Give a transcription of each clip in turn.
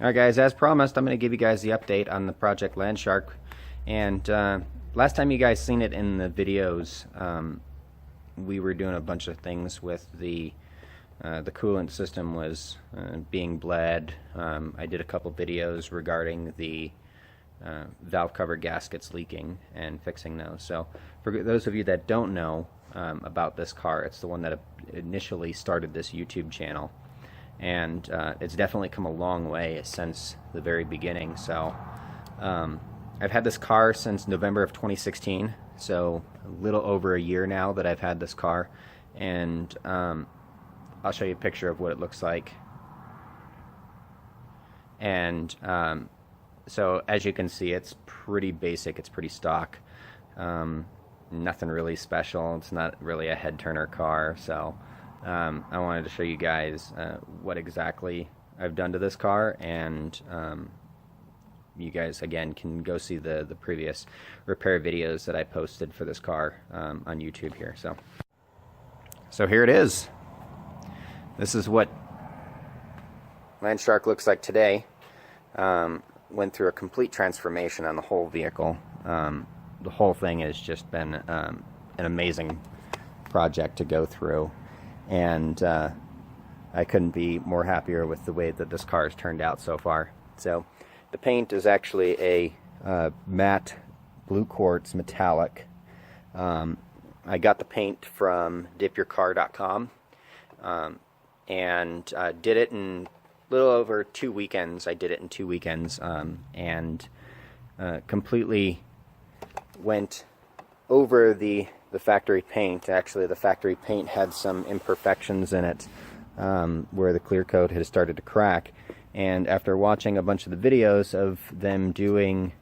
Alright guys, as promised, I'm going to give you guys the update on the Project Landshark. And last time you guys seen it in the videos, we were doing a bunch of things with the coolant system was being bled. I did a couple videos regarding the valve cover gaskets leaking and fixing those. So for those of you that don't know about this car, it's the one that initially started this YouTube channel. And it's definitely come a long way since the very beginning. So I've had this car since November of 2016, so a little over a year now that I've had this car. And I'll show you a picture of what it looks like. And so as you can see, it's pretty basic, it's pretty stock. Nothing really special, it's not really a head turner car. So I wanted to show you guys what exactly I've done to this car, and you guys again can go see the previous repair videos that I posted for this car on YouTube here. So here it is. This is what Landshark looks like today. Went through a complete transformation on the whole vehicle. The whole thing has just been an amazing project to go through. And I couldn't be more happier with the way that this car has turned out so far. So the paint is actually a matte blue quartz metallic. I got the paint from dipyourcar.com and did it in a little over 2 weekends. I did it in 2 weekends and completely went over the factory paint. Actually, the factory paint had some imperfections in it where the clear coat had started to crack. And after watching a bunch of the videos of them doing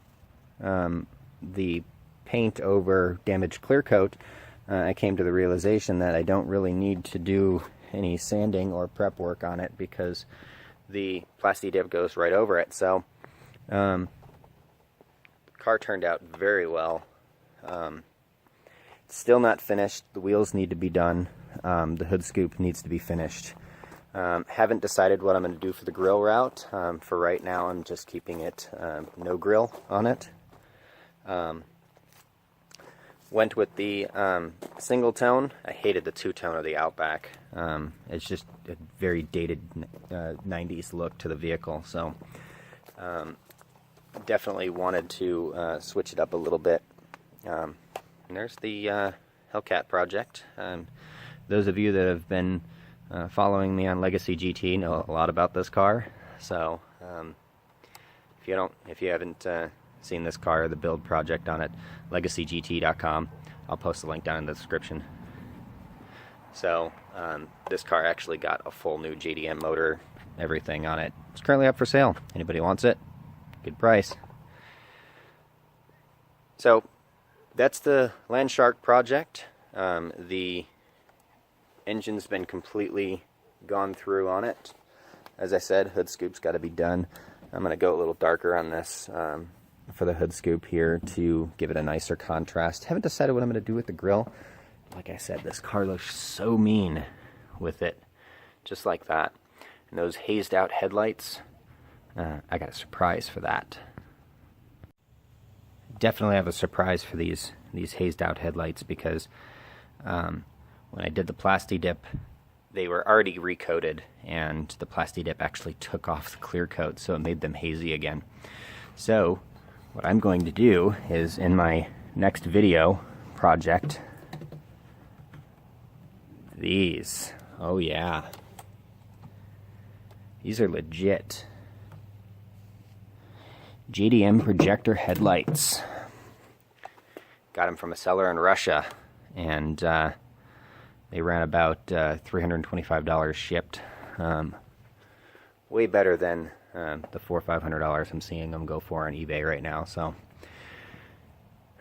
the paint over damaged clear coat, I came to the realization that I don't really need to do any sanding or prep work on it because the Plasti-Dip goes right over it. So the car turned out very well. Still not finished. The wheels need to be done. The hood scoop needs to be finished. Haven't decided what I'm going to do for the grill route. For right now, I'm just keeping it no grill on it. Went with the single tone. I hated the two-tone of the Outback. It's just a very dated 90s look to the vehicle. So definitely wanted to switch it up a little bit. And there's the Hellcat project. Those of you that have been following me on Legacy GT know a lot about this car. So if you haven't seen this car or the build project on it, legacygt.com. I'll post a link down in the description. So this car actually got a full new JDM motor, everything on it. It's currently up for sale. Anybody wants it? Good price. So that's the Landshark project. The engine's been completely gone through on it. As I said, hood scoop's got to be done. I'm going to go a little darker on this for the hood scoop here to give it a nicer contrast. Haven't decided what I'm going to do with the grill. Like I said, this car looks so mean with it, just like that. And those hazed out headlights, I got a surprise for that. Definitely have a surprise for these hazed out headlights because when I did the Plasti-Dip, they were already recoated and the Plasti-Dip actually took off the clear coat, so it made them hazy again. So what I'm going to do is in my next video project, these, oh yeah, these are legit JDM projector headlights. Got them from a seller in Russia, and they ran about $325 shipped. Way better than the $400 or $500 I'm seeing them go for on eBay right now. So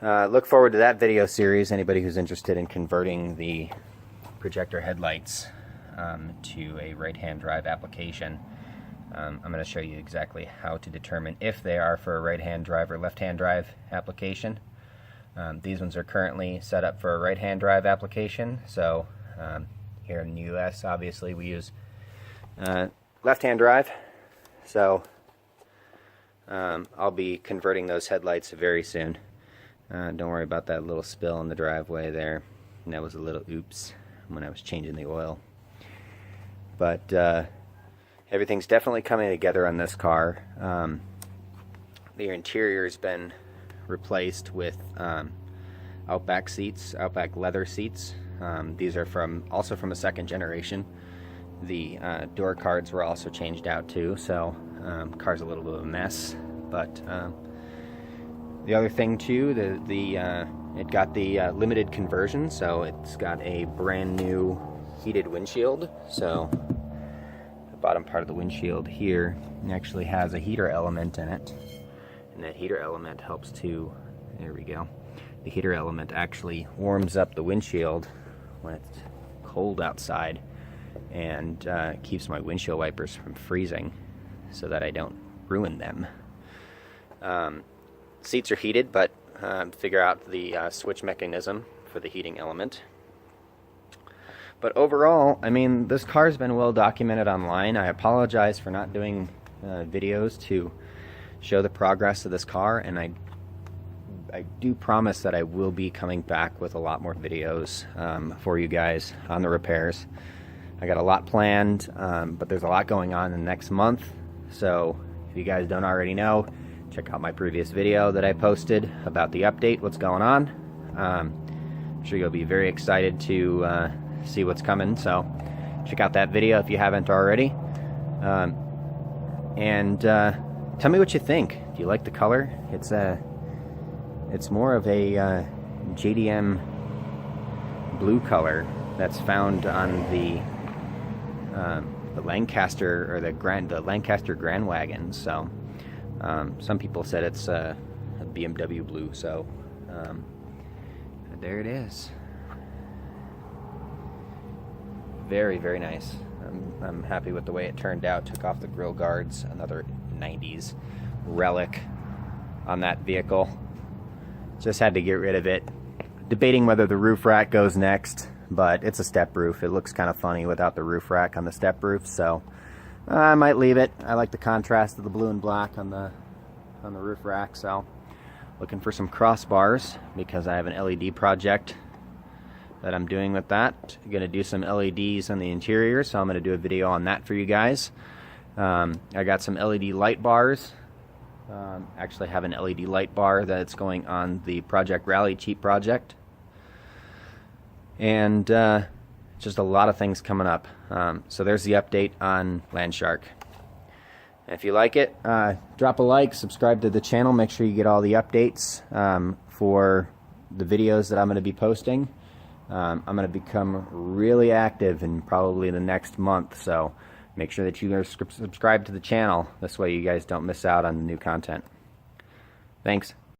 look forward to that video series. Anybody who's interested in converting the projector headlights to a right-hand drive application, I'm going to show you exactly how to determine if they are for a right-hand drive or left-hand drive application. These ones are currently set up for a right-hand drive application, so here in the US obviously we use left-hand drive. So I'll be converting those headlights very soon. Don't worry about that little spill in the driveway there. And that was a little oops when I was changing the oil. But everything's definitely coming together on this car. The interior has been replaced with Outback seats, Outback leather seats. These are also from a second generation. The door cards were also changed out too, so car's a little bit of a mess. But the other thing too, it got the limited conversion, so it's got a brand new heated windshield. So the bottom part of the windshield here actually has a heater element in it, and that heater element helps to, there we go, the heater element actually warms up the windshield when it's cold outside, and keeps my windshield wipers from freezing so that I don't ruin them. Seats are heated, but figure out the switch mechanism for the heating element. But overall, I mean, this car's been well documented online. I apologize for not doing videos to show the progress of this car, and I do promise that I will be coming back with a lot more videos for you guys on the repairs. I got a lot planned, but there's a lot going on in the next month. So if you guys don't already know, check out my previous video that I posted about the update, what's going on. I'm sure you'll be very excited to see what's coming. So check out that video if you haven't already. And tell me what you think. Do you like the color? It's more of a JDM blue color that's found on the Lancaster, or the Lancaster Grand Wagon. So some people said it's a BMW blue. So there it is. Very, very nice. I'm happy with the way it turned out. Took off the grill guards, another 90s relic on that vehicle. Just had to get rid of it. Debating whether the roof rack goes next, but it's a step roof. It looks kind of funny without the roof rack on the step roof, so I might leave it. I like the contrast of the blue and black on the roof rack. So looking for some crossbars because I have an LED project that I'm doing with that. I'm gonna do some LEDs on the interior, so I'm gonna do a video on that for you guys. I got some LED light bars. Actually have an LED light bar that's going on the Project Rally Cheap project. And just a lot of things coming up. So there's the update on Landshark. And if you like it, drop a like, subscribe to the channel, make sure you get all the updates for the videos that I'm going to be posting. I'm going to become really active in probably the next month, so make sure that you are subscribed to the channel. This way you guys don't miss out on the new content. Thanks.